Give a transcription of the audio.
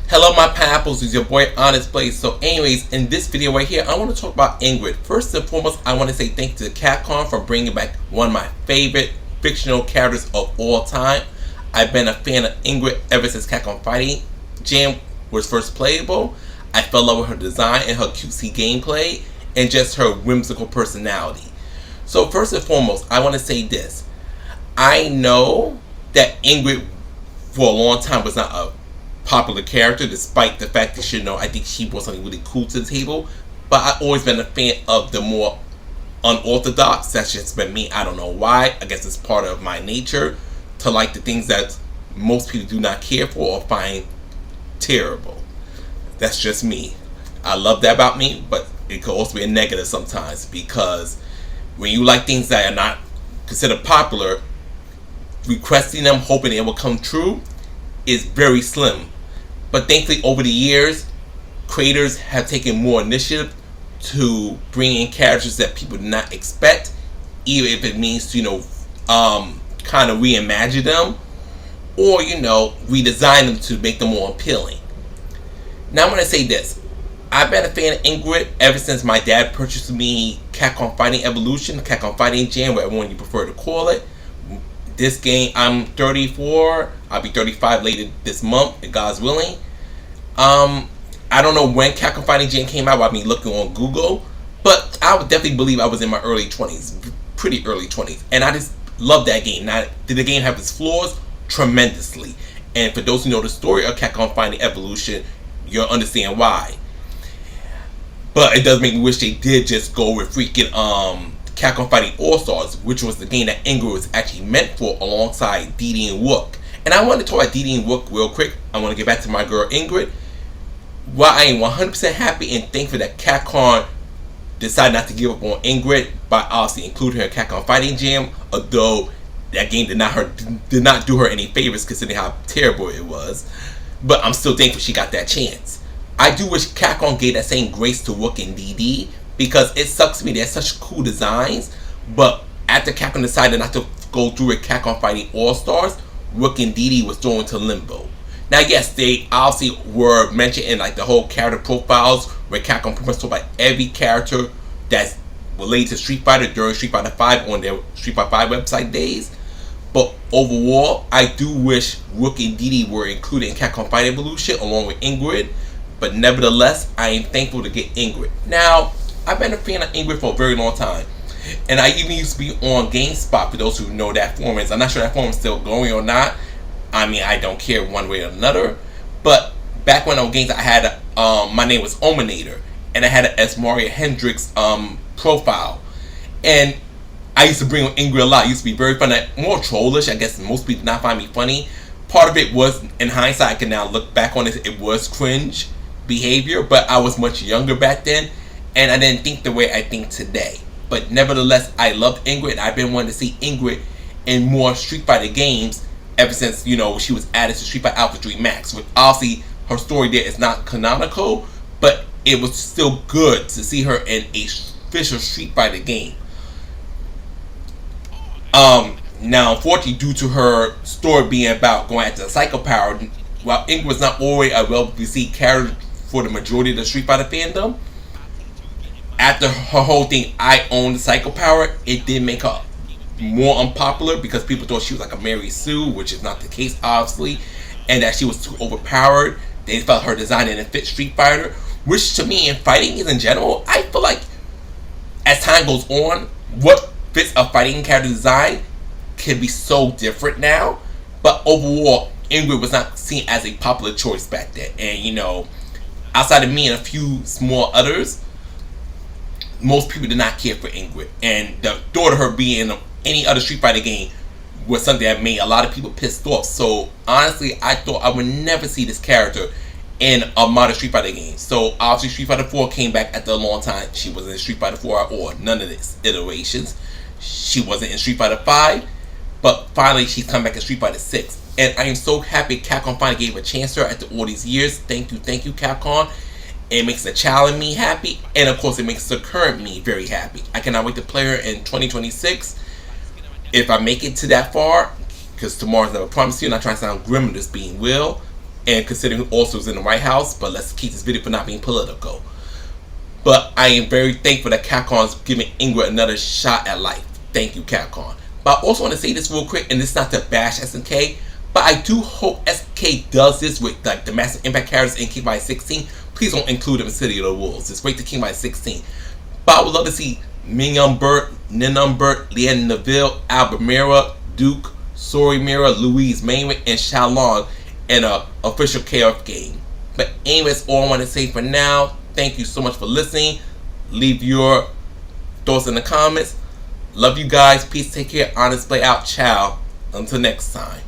Hello my pineapples, it's your boy Honest Blaze. So anyways, in this video right here, I want to talk about Ingrid. First and foremost, I want to say thank you to Capcom for bringing back one of my favorite fictional characters of all time. I've been a fan of Ingrid ever since Capcom Fighting Jam was first playable. I fell in love with her design and her cutesy gameplay and just her whimsical personality. So first and foremost, I want to say this. I know that Ingrid for a long time was not a popular character, despite the fact that I think she brought something really cool to the table. But I've always been a fan of the more unorthodox. That's just been me. I don't know why. I guess it's part of my nature to like the things that most people do not care for or find terrible. That's just me. I love that about me, but it could also be a negative sometimes, because when you like things that are not considered popular, requesting them, hoping it will come true, is very slim. But thankfully, over the years, creators have taken more initiative to bring in characters that people did not expect, even if it means to, kind of reimagine them or, redesign them to make them more appealing. Now, I'm going to say this. I've been a fan of Ingrid ever since my dad purchased me Capcom Fighting Evolution, Capcom Fighting Jam, whatever one you prefer to call it. This game, I'm 34. I'll be 35 later this month, if God's willing. I don't know when Capcom Fighting Jam came out. I've been looking on Google, but I would definitely believe I was in my early 20s, pretty early 20s, and I just love that game. Now, did the game have its flaws? Tremendously. And for those who know the story of Capcom Fighting Evolution, you'll understand why. But it does make me wish they did just go with freaking Capcom Fighting All-Stars, which was the game that Ingrid was actually meant for, alongside Dee Dee and Wook. And I want to talk about Dee Dee and Wook real quick. I want to get back to my girl Ingrid. While I am 100% happy and thankful that Capcom decided not to give up on Ingrid by obviously including her in Capcom Fighting Jam, although that game did not do her any favors considering how terrible it was. But I'm still thankful she got that chance. I do wish Capcom gave that same grace to Wook and Dee Dee, because it sucks to me. They're such cool designs, but after Capcom decided not to go through with Capcom Fighting All-Stars, Wook and Dee Dee was thrown into limbo. Now, yes, they obviously were mentioned in the whole character profiles, where Capcom pretty much talked about every character that's related to Street Fighter during Street Fighter V on their Street Fighter V website days. But overall, I do wish Wook and Dee Dee were included in Capcom Fighting Evolution along with Ingrid. But nevertheless, I am thankful to get Ingrid. Now, I've been a fan of Ingrid for a very long time. And I even used to be on GameSpot, for those who know that forum. I'm not sure that forum is still going or not. I mean, I don't care one way or another. But back when on Games, I had my name was Ominator, and I had an Esmaria Hendrix profile. And I used to bring on Ingrid a lot. It used to be very fun. More trollish. I guess most people did not find me funny. Part of it was, in hindsight, I can now look back on it was cringe behavior, but I was much younger back then, and I didn't think the way I think today. But nevertheless, I loved Ingrid. I've been wanting to see Ingrid in more Street Fighter games ever since, she was added to Street Fighter Alpha 3 Max. Which obviously, her story there is not canonical, but it was still good to see her in a official Street Fighter game. Now, unfortunately, due to her story being about going after the Psycho Power, while Ingrid was not always a well-received character for the majority of the Street Fighter fandom, after her whole thing, I own the Psycho Power, it did make her more unpopular because people thought she was like a Mary Sue, which is not the case, obviously, and that she was too overpowered. They felt her design didn't fit Street Fighter, which to me, in fighting in general, I feel like as time goes on, what fits a fighting character design can be so different now. But overall, Ingrid was not seen as a popular choice back then. And, outside of me and a few small others, most people did not care for Ingrid. And the thought of her being in any other Street Fighter game was something that made a lot of people pissed off. So, honestly, I thought I would never see this character in a modern Street Fighter game. So, obviously, Street Fighter 4 came back after a long time. She wasn't in Street Fighter 4 or none of its iterations. She wasn't in Street Fighter 5. But finally, she's come back in Street Fighter 6. And I am so happy Capcom finally gave her a chance to her after all these years. Thank you, Capcom. It makes the child in me happy. And of course, it makes the current me very happy. I cannot wait to play her in 2026. If I make it to that far, because tomorrow's never promised you, I'm not trying to sound grim, just being real. and considering also was in the White House. But let's keep this video from not being political. But I am very thankful that Capcom is giving Ingrid another shot at life. Thank you, Capcom. But I also want to say this real quick, and this is not to bash SNK, but I do hope SNK does this with like the Massive Impact characters in King Fighter 16. Please don't include them in City of the Wolves. Just wait to King Fighter 16. But I would love to see Ming Burt, Nin Burt, Leanne Neville, Albert Mira, Duke, Sori Mira, Louise Mainway, and Shalon in an official KF game. But anyways, all I want to say for now. Thank you so much for listening. Leave your thoughts in the comments. Love you guys. Peace. Take care. Honest Play out. Ciao. Until next time.